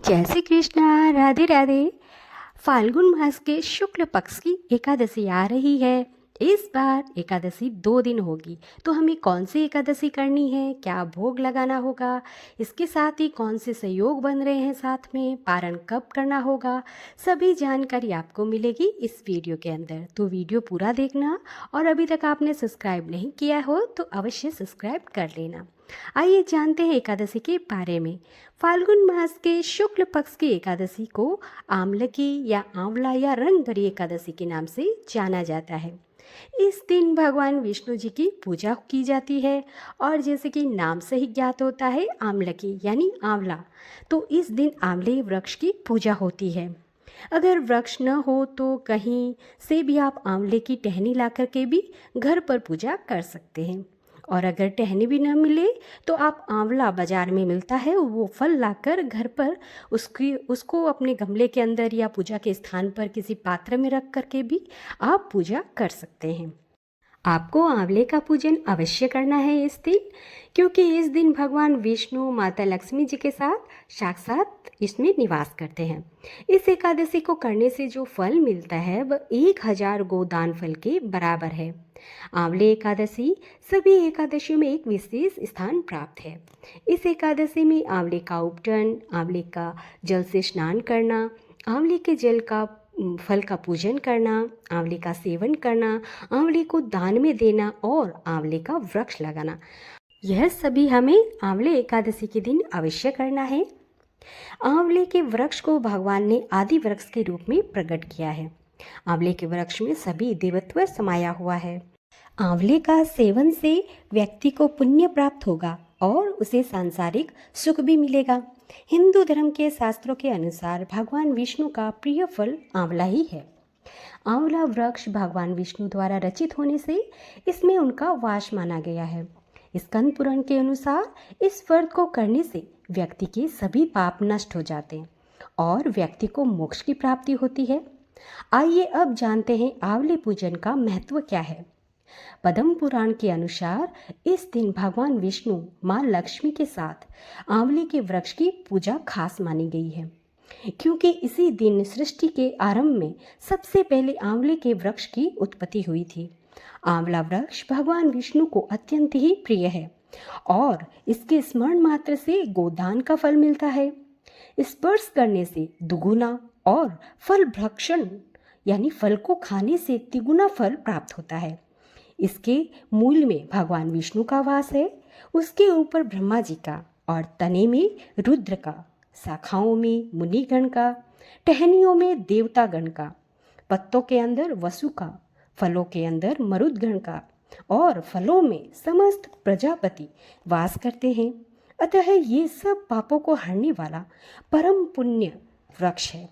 जय श्री कृष्णा। राधे राधे। फाल्गुन मास के शुक्ल पक्ष की एकादशी आ रही है। इस बार एकादशी 2 दिन होगी, तो हमें कौन सी एकादशी करनी है, क्या भोग लगाना होगा, इसके साथ ही कौन से संयोग बन रहे हैं, साथ में पारण कब करना होगा, सभी जानकारी आपको मिलेगी इस वीडियो के अंदर। तो वीडियो पूरा देखना, और अभी तक आपने सब्सक्राइब नहीं किया हो तो अवश्य सब्सक्राइब कर लेना। आइए जानते हैं एकादशी के बारे में। फाल्गुन मास के शुक्ल पक्ष की एकादशी को आमलकी या आंवला या रंग भरी एकादशी के नाम से जाना जाता है। इस दिन भगवान विष्णु जी की पूजा की जाती है, और जैसे कि नाम से ही ज्ञात होता है आमलकी यानी आंवला, तो इस दिन आंवले वृक्ष की पूजा होती है। अगर वृक्ष न हो तो कहीं से भी आप आंवले की टहनी ला करके भी घर पर पूजा कर सकते हैं। और अगर टहनी भी न मिले तो आप आंवला बाजार में मिलता है, वो फल लाकर घर पर उसको अपने गमले के अंदर या पूजा के स्थान पर किसी पात्र में रख करके भी आप पूजा कर सकते हैं। आपको आंवले का पूजन अवश्य करना है इस दिन, क्योंकि इस दिन भगवान विष्णु माता लक्ष्मी जी के साथ साक्षात इसमें निवास करते हैं। इस एकादशी को करने से जो फल मिलता है वह 1000 गोदान फल के बराबर है। आंवले एकादशी सभी एकादशियों में एक विशेष स्थान प्राप्त है। इस एकादशी में आंवले का उपटन, आंवले का जल से स्नान करना, आंवले के जल का फल का पूजन करना, आंवले का सेवन करना, आंवले को दान में देना और आंवले का वृक्ष लगाना, यह सभी हमें आंवले एकादशी के दिन अवश्य करना है। आंवले के वृक्ष को भगवान ने आदि वृक्ष के रूप में प्रकट किया है। आंवले के वृक्ष में सभी देवत्व समाया हुआ है। आंवले का सेवन से व्यक्ति को पुण्य प्राप्त होगा और उसे सांसारिक सुख भी मिलेगा। हिंदू धर्म के शास्त्रों के अनुसार भगवान विष्णु का प्रिय फल आंवला ही है। आंवला वृक्ष भगवान विष्णु द्वारा रचित होने से इसमें उनका वास माना गया है। स्कंद पुराण के अनुसार इस व्रत को करने से व्यक्ति के सभी पाप नष्ट हो जाते हैं और व्यक्ति को मोक्ष की प्राप्ति होती है। आइए अब जानते हैं आंवले पूजन का महत्व क्या है। पद्म पुराण के अनुसार इस दिन भगवान विष्णु मां लक्ष्मी के साथ आंवले के वृक्ष की पूजा खास मानी गई है, क्योंकि इसी दिन सृष्टि के आरंभ में सबसे पहले आंवले के वृक्ष की उत्पत्ति हुई थी। आंवला वृक्ष भगवान विष्णु को अत्यंत ही प्रिय है और इसके स्मरण मात्र से गोदान का फल मिलता है। स्पर्श करने से दुगुना और फल भक्षण यानी फल को खाने से तिगुना फल प्राप्त होता है। इसके मूल में भगवान विष्णु का वास है, उसके ऊपर ब्रह्मा जी का और तने में रुद्र का, शाखाओं में मुनिगण का, टहनियों में देवतागण का, पत्तों के अंदर वसु का, फलों के अंदर मरुदगण का और फलों में समस्त प्रजापति वास करते हैं। अतः ये सब पापों को हरने वाला परम पुण्य वृक्ष है।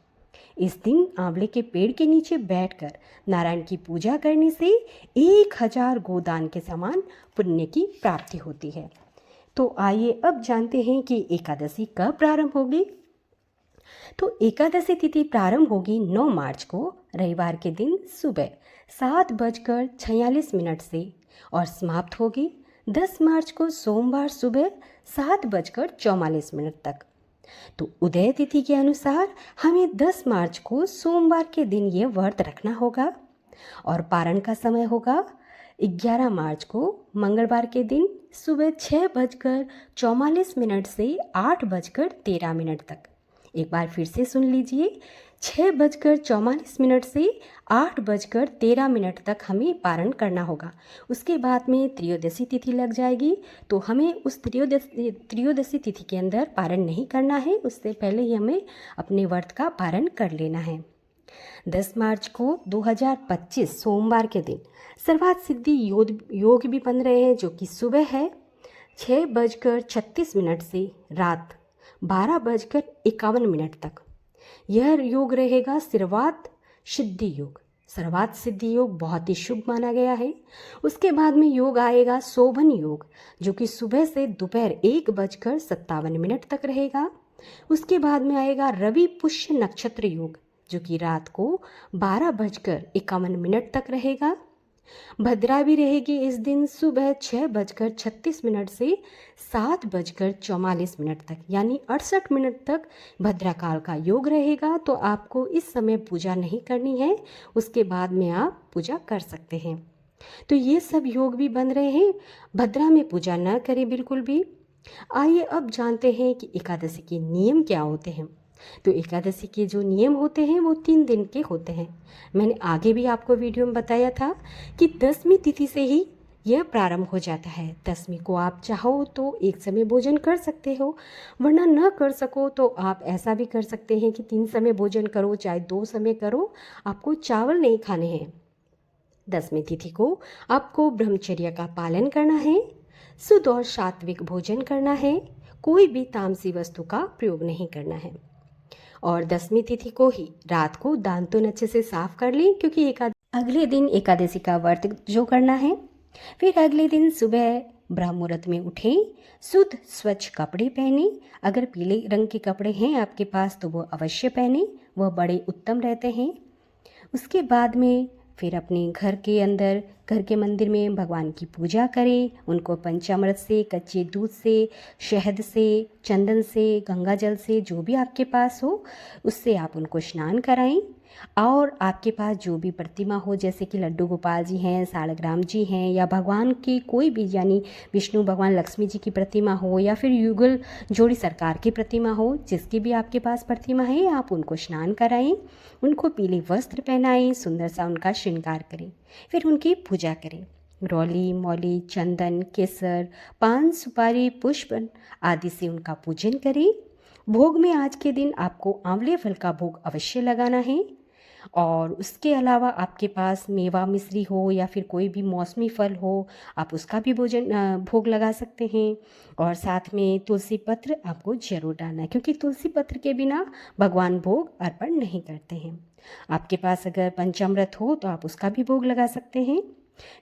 इस दिन आंवले के पेड़ के नीचे बैठकर नारायण की पूजा करने से 1000 गोदान के समान पुण्य की प्राप्ति होती है। तो आइए अब जानते हैं कि एकादशी कब प्रारंभ होगी। तो एकादशी तिथि प्रारंभ होगी 9 मार्च को रविवार के दिन सुबह 7:46 से और समाप्त होगी 10 मार्च को सोमवार सुबह 7:44 तक। तो उदय तिथि के अनुसार हमें 10 मार्च को सोमवार के दिन ये व्रत रखना होगा और पारण का समय होगा 11 मार्च को मंगलवार के दिन सुबह 6:44 से 8:13 तक। एक बार फिर से सुन लीजिए, 6:44 से 8:13 तक हमें पारण करना होगा। उसके बाद में त्रयोदशी तिथि लग जाएगी, तो हमें उस त्रयोदशी तिथि के अंदर पारण नहीं करना है, उससे पहले ही हमें अपने व्रत का पारण कर लेना है। 10 मार्च को 2025 सोमवार के दिन सर्वार्थ सिद्धि योग भी बन रहे हैं, जो कि सुबह है 6:36 से रात 12:51 तक। यह योग रहेगा सर्वार्थ सिद्धि योग। सर्वार्थ सिद्धि योग बहुत ही शुभ माना गया है। उसके बाद में योग आएगा शोभन योग, जो कि सुबह से दोपहर 1:57 तक रहेगा। उसके बाद में आएगा रवि पुष्य नक्षत्र योग, जो कि रात को 12:51 तक रहेगा। भद्रा भी रहेगी इस दिन सुबह 6:36 से 7:44 तक, यानी 68 मिनट तक भद्राकाल का योग रहेगा। तो आपको इस समय पूजा नहीं करनी है, उसके बाद में आप पूजा कर सकते हैं। तो ये सब योग भी बन रहे हैं, भद्रा में पूजा न करें बिल्कुल भी। आइए अब जानते हैं कि एकादशी के नियम क्या होते हैं। तो एकादशी के जो नियम होते हैं वो 3 दिन के होते हैं। मैंने आगे भी आपको वीडियो में बताया था कि 10वीं तिथि से ही यह प्रारंभ हो जाता है। 10वीं को आप चाहो तो एक समय भोजन कर सकते हो, वरना न कर सको तो आप ऐसा भी कर सकते हैं कि 3 समय भोजन करो, चाहे 2 समय करो, आपको चावल नहीं खाने हैं। 10वीं तिथि को आपको ब्रह्मचर्य का पालन करना है, शुद्ध और सात्विक भोजन करना है, कोई भी तामसी वस्तु का प्रयोग नहीं करना है। और 10वीं तिथि को ही रात को दांतुन अच्छे से साफ कर लें, क्योंकि अगले दिन एकादशी का व्रत जो करना है। फिर अगले दिन सुबह ब्रह्म मुहूर्त में उठें, शुद्ध स्वच्छ कपड़े पहने। अगर पीले रंग के कपड़े हैं आपके पास तो वो अवश्य पहने, वह बड़े उत्तम रहते हैं। उसके बाद में फिर अपने घर के अंदर, घर के मंदिर में भगवान की पूजा करें। उनको पंचामृत से, कच्चे दूध से, शहद से, चंदन से, गंगा जल से, जो भी आपके पास हो उससे आप उनको स्नान कराएं। और आपके पास जो भी प्रतिमा हो, जैसे कि लड्डू गोपाल जी हैं, सालग्राम जी हैं, या भगवान की कोई भी, यानी विष्णु भगवान, लक्ष्मी जी की प्रतिमा हो, या फिर युगल जोड़ी सरकार की प्रतिमा हो, जिसकी भी आपके पास प्रतिमा है, आप उनको स्नान कराएं, उनको पीले वस्त्र पहनाएं, सुंदर सा उनका श्रृंगार करें। फिर उनकी पूजा करें। रौली, मौली, चंदन, केसर, पान, सुपारी, पुष्प आदि से उनका पूजन करें। भोग में आज के दिन आपको आंवले फल का भोग अवश्य लगाना है। और उसके अलावा आपके पास मेवा मिश्री हो या फिर कोई भी मौसमी फल हो, आप उसका भी भोग लगा सकते हैं। और साथ में तुलसी पत्र आपको जरूर डालना है, क्योंकि तुलसी पत्र के बिना भगवान भोग अर्पण नहीं करते हैं। आपके पास अगर पंचामृत हो तो आप उसका भी भोग लगा सकते हैं।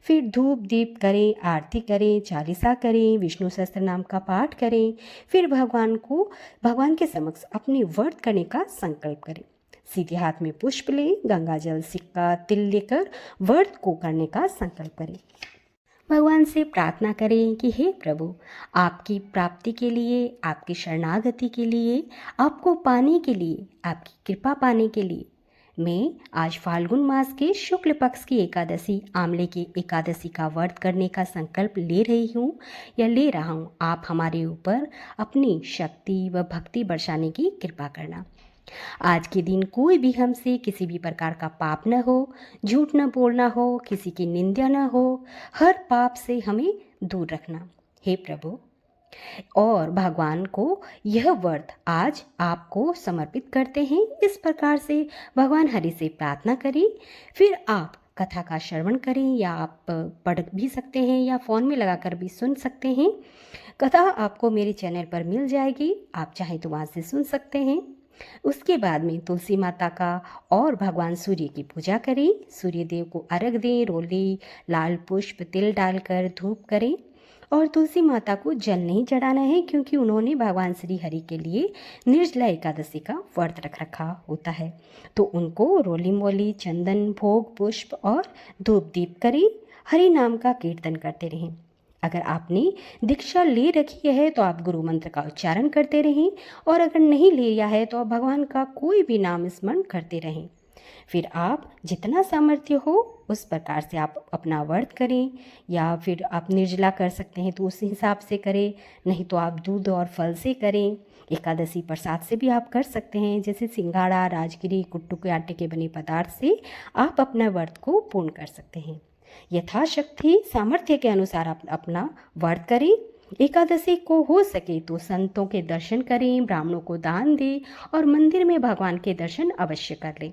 फिर धूप दीप करें, आरती करें, चालीसा करें, विष्णु सहस्त्र नाम का पाठ करें। फिर भगवान के समक्ष अपने व्रत करने का संकल्प करें। सीधे हाथ में पुष्प लें, गंगा जल, सिक्का, तिल लेकर व्रत को करने का संकल्प करें। भगवान से प्रार्थना करें कि हे प्रभु, आपकी प्राप्ति के लिए, आपकी शरणागति के लिए, आपको पाने के लिए, आपकी कृपा पाने के लिए मैं आज फाल्गुन मास के शुक्ल पक्ष की एकादशी, आंवले की एकादशी का व्रत करने का संकल्प ले रही हूँ या ले रहा हूँ। आप हमारे ऊपर अपनी शक्ति व भक्ति बरसाने की कृपा करना। आज के दिन कोई भी हमसे किसी भी प्रकार का पाप न हो, झूठ न बोलना हो, किसी की निंदा न हो, हर पाप से हमें दूर रखना। हे प्रभु, और भगवान को यह व्रत आज आपको समर्पित करते हैं। इस प्रकार से भगवान हरि से प्रार्थना करें। फिर आप कथा का श्रवण करें, या आप पढ़ भी सकते हैं या फ़ोन में लगाकर भी सुन सकते हैं। कथा आपको मेरे चैनल पर मिल जाएगी, आप चाहें तो वहाँ से सुन सकते हैं। उसके बाद में तुलसी माता का और भगवान सूर्य की पूजा करें। सूर्य देव को अर्घ दें, रोली, लाल पुष्प, तिल डालकर धूप करें। और तुलसी माता को जल नहीं चढ़ाना है, क्योंकि उन्होंने भगवान श्री हरि के लिए निर्जला एकादशी का व्रत रख रखा होता है। तो उनको रोली मोली, चंदन, भोग, पुष्प और धूप दीप करें। हरि नाम का कीर्तन करते रहें। अगर आपने दीक्षा ले रखी है तो आप गुरु मंत्र का उच्चारण करते रहें, और अगर नहीं लिया है तो आप भगवान का कोई भी नाम स्मरण करते रहें। फिर आप जितना सामर्थ्य हो उस प्रकार से आप अपना व्रत करें, या फिर आप निर्जला कर सकते हैं तो उस हिसाब से करें, नहीं तो आप दूध और फल से करें। एकादशी प्रसाद से भी आप कर सकते हैं, जैसे सिंघाड़ा, राजगिरी, कुट्टू के आटे के बने पदार्थ से आप अपना व्रत को पूर्ण कर सकते हैं। यथाशक्ति सामर्थ्य के अनुसार आप अपना व्रत करें। एकादशी को हो सके तो संतों के दर्शन करें, ब्राह्मणों को दान दें, और मंदिर में भगवान के दर्शन अवश्य कर लें।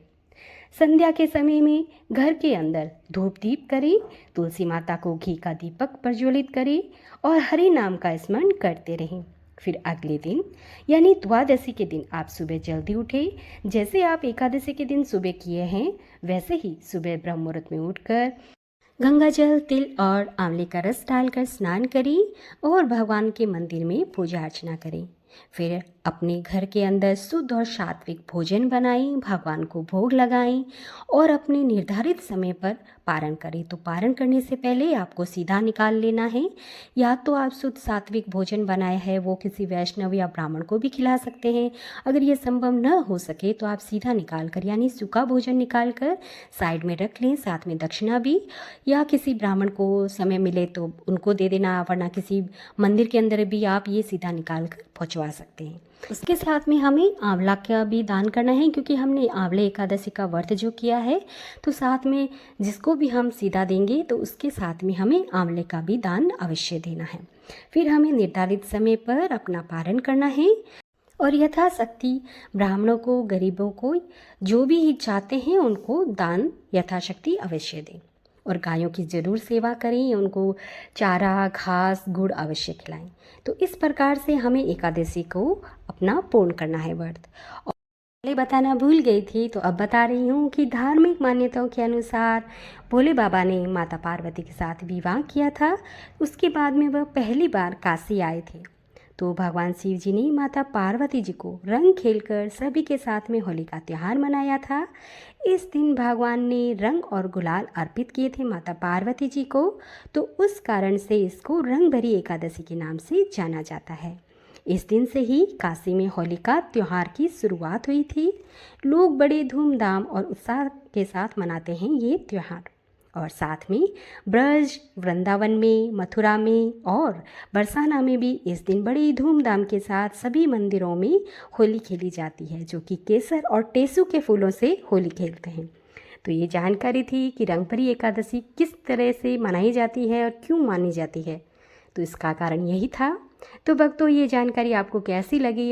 संध्या के समय में घर के अंदर धूप दीप करें, तुलसी माता को घी का दीपक प्रज्वलित करें और हरि नाम का स्मरण करते रहें। फिर अगले दिन यानी द्वादशी के दिन आप सुबह जल्दी उठें। जैसे आप एकादशी के दिन सुबह किए हैं वैसे ही सुबह ब्रह्म मुहूर्त में उठकर गंगा जल, तिल और आंवले का रस डालकर स्नान करें और भगवान के मंदिर में पूजा अर्चना करें। फिर अपने घर के अंदर शुद्ध और सात्विक भोजन बनाएं, भगवान को भोग लगाएं और अपने निर्धारित समय पर पारण करें। तो पारण करने से पहले आपको सीधा निकाल लेना है। या तो आप शुद्ध सात्विक भोजन बनाए हैं वो किसी वैष्णव या ब्राह्मण को भी खिला सकते हैं। अगर ये संभव न हो सके तो आप सीधा निकाल कर यानी सूखा भोजन निकाल कर साइड में रख लें, साथ में दक्षिणा भी, या किसी ब्राह्मण को समय मिले तो उनको दे देना, वरना किसी मंदिर के अंदर भी आप ये सीधा निकाल कर पहुँचवा सकते हैं। उसके साथ में हमें आंवला का भी दान करना है, क्योंकि हमने आंवले एकादशी का व्रत जो किया है तो साथ में जिसको भी हम सीधा देंगे तो उसके साथ में हमें आंवले का भी दान अवश्य देना है। फिर हमें निर्धारित समय पर अपना पारण करना है और यथाशक्ति ब्राह्मणों को, गरीबों को, जो भी चाहते हैं उनको दान यथाशक्ति अवश्य दें। और गायों की ज़रूर सेवा करें, उनको चारा, घास, गुड़ अवश्य खिलाएं। तो इस प्रकार से हमें एकादशी को अपना पूर्ण करना है व्रत। और पहले बताना भूल गई थी तो अब बता रही हूँ कि धार्मिक मान्यताओं के अनुसार भोले बाबा ने माता पार्वती के साथ विवाह किया था। उसके बाद में वह पहली बार काशी आए थे। तो भगवान शिव जी ने माता पार्वती जी को रंग खेलकर सभी के साथ में होली का त्यौहार मनाया था। इस दिन भगवान ने रंग और गुलाल अर्पित किए थे माता पार्वती जी को, तो उस कारण से इसको रंग भरी एकादशी के नाम से जाना जाता है। इस दिन से ही काशी में होली का त्यौहार की शुरुआत हुई थी। लोग बड़े धूमधाम और उत्साह के साथ मनाते हैं ये त्यौहार। और साथ में ब्रज, वृंदावन में, मथुरा में और बरसाना में भी इस दिन बड़ी धूमधाम के साथ सभी मंदिरों में होली खेली जाती है, जो कि केसर और टेसू के फूलों से होली खेलते हैं। तो ये जानकारी थी कि रंगभरी एकादशी किस तरह से मनाई जाती है और क्यों मानी जाती है। तो इसका कारण यही था। तो भक्तों, ये जानकारी आपको कैसी लगी?